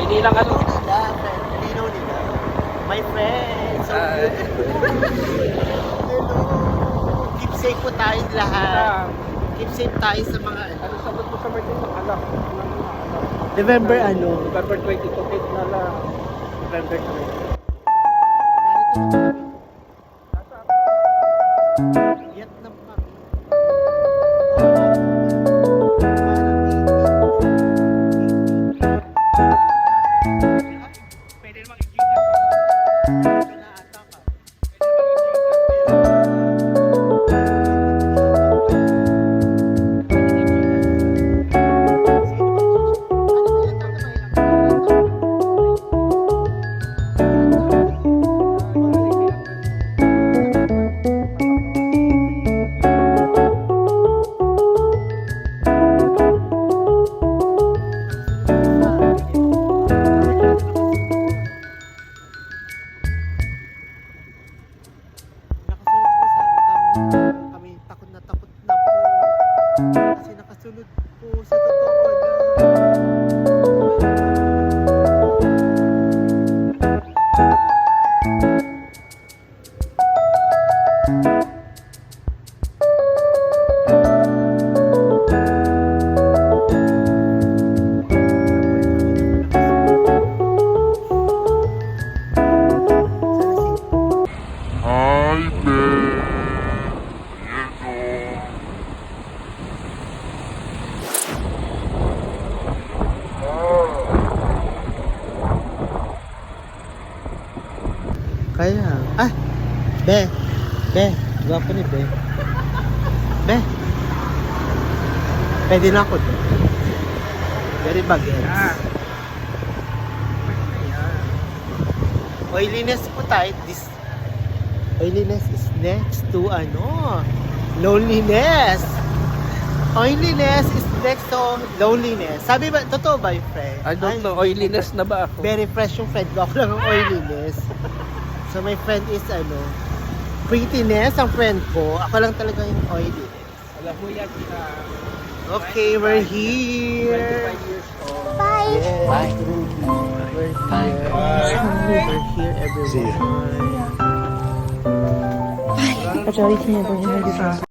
Hindi lang ano. Hindi nila. My friend. So beautiful. Hello. Keep safe po tayo lahat. Keep safe tayo sa mga Ano sabot mo sa birthday mo? Alam. November ano? November 22, kit na lang. November 20. Vietnam pa. Pwede namang i-gigas. Kami takot na po kasi nakasunod po sa totoo kaya Be gwapo ni Be pwede na ako to very bagets oiliness po tayo oiliness is next to loneliness is next to loneliness sabi ba, totoo ba yung friend? I don't know, oiliness na ba ako? Very fresh yung friend ko. Ako lang ang oiliness. So my friend is prettiness ang friend ko. Ako lang talaga yung oiliness. Alam mo yan, Okay, we're here. 25 years old. Bye. Yes. Bye. We're here. We're here everyone. Majority niya po yung